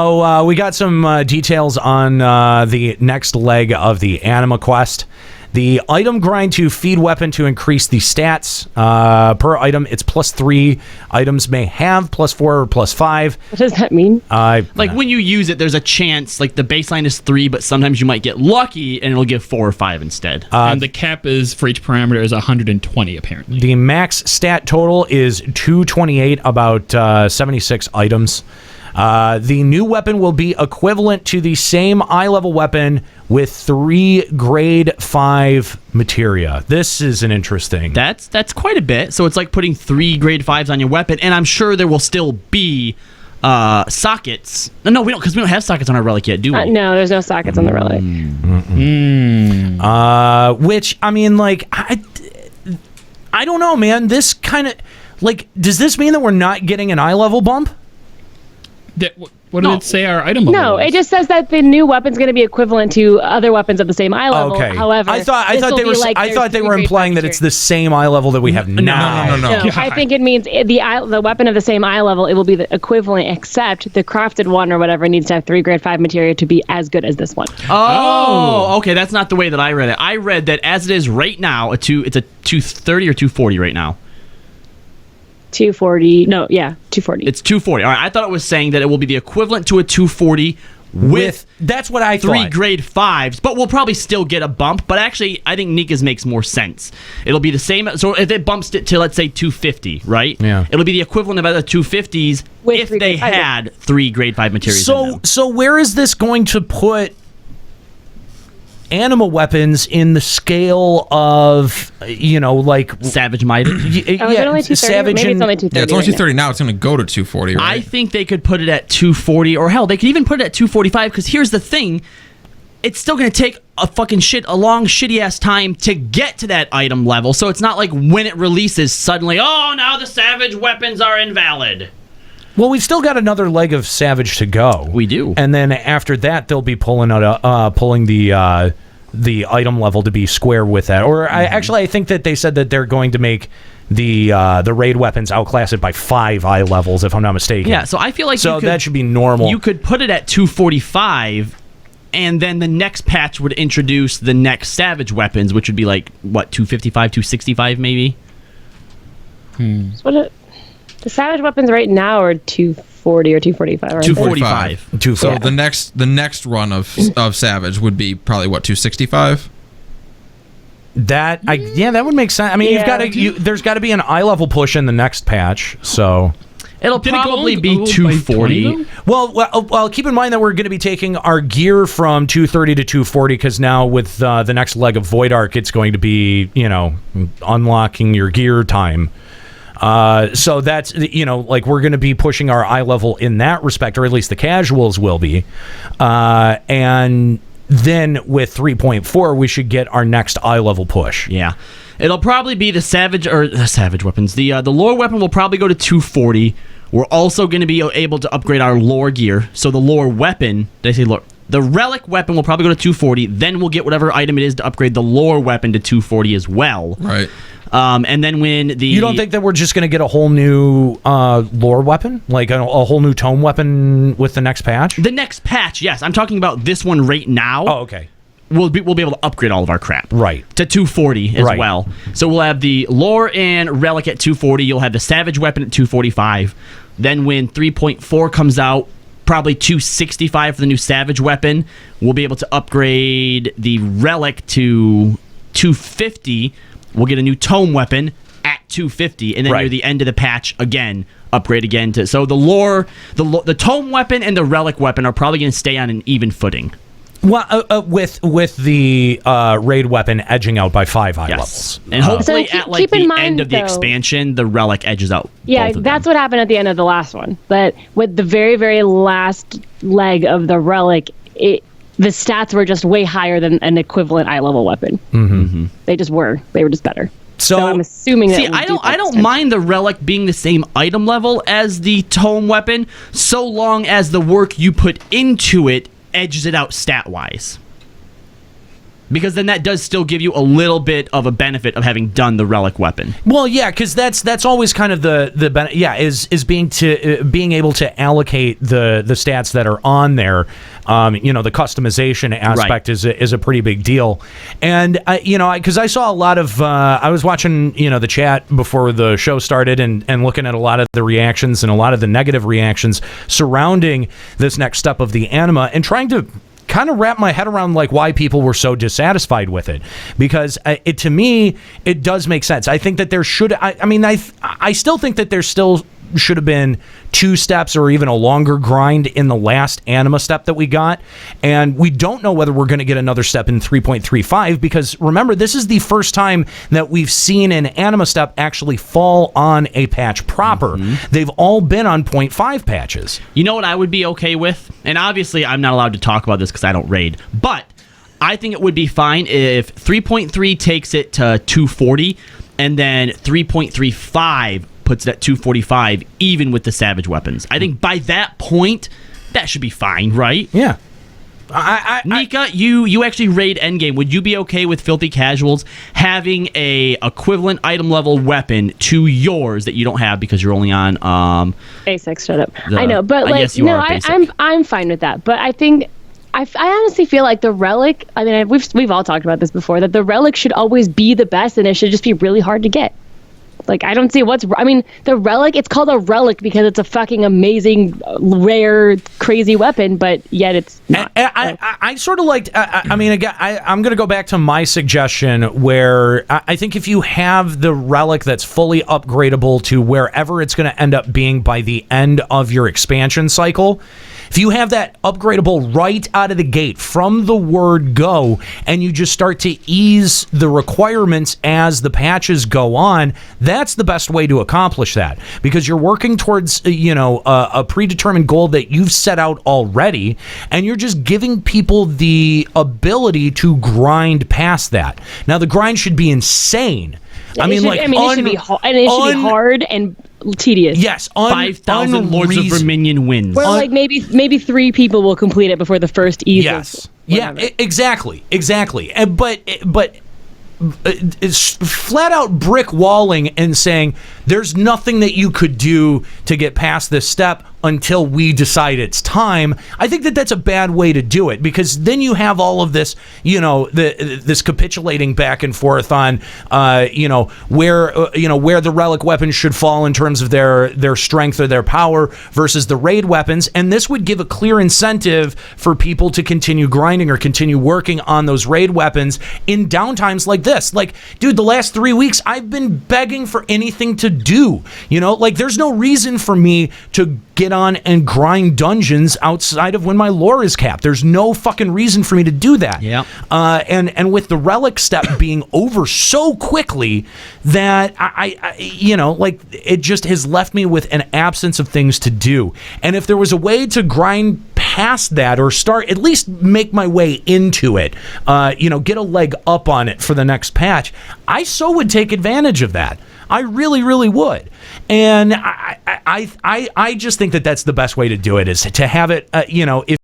Oh, we got some details on the next leg of the Anima quest. The item grind to feed weapon to increase the stats. Per item, it's +3. Items may have +4 or +5. What does that mean? Like when you use it, there's a chance, like the baseline is 3, but sometimes you might get lucky and it'll give 4 or 5 instead. And the cap is for each parameter is 120, apparently. The max stat total is 228, about 76 items. The new weapon will be equivalent to the same eye-level weapon with 3 grade 5 materia. This is an interesting... That's quite a bit. So it's like putting 3 grade 5s on your weapon, and I'm sure there will still be sockets. No, we don't, because we don't have sockets on our relic yet, do we? No, there's no sockets on the relic. Which, I mean, like, I don't know, man. This kind of... Like, does this mean that we're not getting an eye-level bump? What did it say our item level No, was? it just says that the new weapon's going to be equivalent to other weapons of the same eye level. Okay. However, I thought they were implying that it's the same eye level that we have now. No, I think it means the weapon of the same eye level, it will be the equivalent, except the crafted one or whatever needs to have 3 grade 5 materia to be as good as this one. Oh, okay, that's not the way that I read it. I read that as it is right now, it's a 230 or 240 right now. 240. No, yeah, 240. It's 240. All right, I thought it was saying that it will be the equivalent to a 240 with that's what I 3 thought. grade 5s, but we'll probably still get a bump. But actually, I think Nika's makes more sense. It'll be the same. So if it bumps it to, let's say, 250, right? Yeah. It'll be the equivalent of the 250s With if 3 they grade 5s. had 3 grade 5 materials in them. So where is this going to put Anima weapons in the scale of, like... Savage Might? Is it only 230? Savage Maybe it's only 230. Yeah, it's only right now. 230 now. It's going to go to 240, right? I think they could put it at 240, or hell, they could even put it at 245, because here's the thing. It's still going to take a long, shitty-ass time to get to that item level, so it's not like when it releases, suddenly, oh, now the Savage weapons are invalid. Well, we've still got another leg of Savage to go. We do. And then after that, they'll be pulling the item level to be square with that. Or I think that they said that they're going to make the raid weapons outclass it by 5 eye levels, if I'm not mistaken. Yeah, so I feel like that should be normal. You could put it at 245, and then the next patch would introduce the next Savage weapons, which would be like, what, 255, 265 maybe? The Savage weapons right now are 240 or 245. Right? 245. So the next run of Savage would be probably what, 265? That would make sense. I mean, there's got to be an eye level push in the next patch, so It'll probably be 240. Well, keep in mind that we're going to be taking our gear from 230 to 240 because now with the next leg of Void Arc, it's going to be, unlocking your gear time. So that's, like we're going to be pushing our eye level in that respect, or at least the casuals will be. And then with 3.4, we should get our next eye level push. Yeah. It'll probably be the Savage weapons. The lore weapon will probably go to 240. We're also going to be able to upgrade our lore gear. So the lore weapon, did I say lore? The relic weapon will probably go to 240. Then we'll get whatever item it is to upgrade the lore weapon to 240 as well. Right. And then when the... You don't think that we're just going to get a whole new lore weapon? Like a whole new tome weapon with the next patch? The next patch, yes. I'm talking about this one right now. Oh, okay. We'll be able to upgrade all of our crap. Right. To 240 as well. So we'll have the lore and relic at 240. You'll have the savage weapon at 245. Then when 3.4 comes out, probably 265 for the new savage weapon. We'll be able to upgrade the relic to 250. We'll get a new tome weapon at 250, and then near the end of the patch, again, upgrade again to... So the lore, the tome weapon and the relic weapon are probably going to stay on an even footing. Well, with the raid weapon edging out by 5 eye levels. And hopefully So at like the end of the though, expansion, the relic edges out. Yeah, that's what happened at the end of the last one. But with the very, very last leg of the relic, the stats were just way higher than an equivalent eye level weapon. Mm-hmm. They just were. They were just better. So I'm assuming that. See, I don't mind the relic being the same item level as the tome weapon, so long as the work you put into it edges it out stat wise. Because then that does still give you a little bit of a benefit of having done the relic weapon. Well, yeah, because that's always kind of the benefit. Yeah, is being able to allocate the stats that are on there. The customization aspect is a pretty big deal. And because I saw a lot of I was watching the chat before the show started and looking at a lot of the reactions and a lot of the negative reactions surrounding this next step of the Anima, and trying to kind of wrap my head around like why people were so dissatisfied with it, because to me it does make sense. I think that there should I still think that there still should have been 2 steps or even a longer grind in the last Anima step that we got, and we don't know whether we're going to get another step in 3.35, because remember, this is the first time that we've seen an Anima step actually fall on a patch proper. They've all been on 0.5 patches. You know what I would be okay with? And obviously I'm not allowed to talk about this because I don't raid, but I think it would be fine if 3.3 takes it to 240 and then 3.35 puts it at 245, even with the Savage weapons. I think by that point, that should be fine, right? Yeah. Nika, you actually raid endgame. Would you be okay with Filthy Casuals having a equivalent item level weapon to yours that you don't have because you're only on basic? Shut up. I know, but yes, you are basic. I'm fine with that. But I think I honestly feel like the relic. I mean, we've all talked about this before, that the relic should always be the best, and it should just be really hard to get. Like, I don't see the relic, it's called a relic because it's a fucking amazing, rare, crazy weapon, but yet it's not. I sort of liked, again, I'm going to go back to my suggestion where I think if you have the relic that's fully upgradable to wherever it's going to end up being by the end of your expansion cycle, if you have that upgradable right out of the gate from the word go, and you just start to ease the requirements as the patches go on, that's the best way to accomplish that, because you're working towards a predetermined goal that you've set out already, and you're just giving people the ability to grind past that. Now, the grind should be insane. It should be hard and tedious. Yes, 5,000 Lords of Verminion wins. Where maybe 3 people will complete it before the first eve. Yes, exactly. But it's flat out brick walling and saying there's nothing that you could do to get past this step until we decide it's time. I think that that's a bad way to do it, because then you have all of this, this capitulating back and forth on, where the relic weapons should fall in terms of their strength or their power versus the raid weapons, and this would give a clear incentive for people to continue grinding or continue working on those raid weapons in downtimes like this. Like, dude, the last 3 weeks I've been begging for anything to do. There's no reason for me to get on and grind dungeons outside of when my lore is capped. There's no fucking reason for me to do that. Yeah. And with the relic step being over so quickly that it just has left me with an absence of things to do. And if there was a way to grind past that, or start, at least make my way into it, get a leg up on it for the next patch, I so would take advantage of that. I really, really would. And I just think that that's the best way to do it, is to have it, if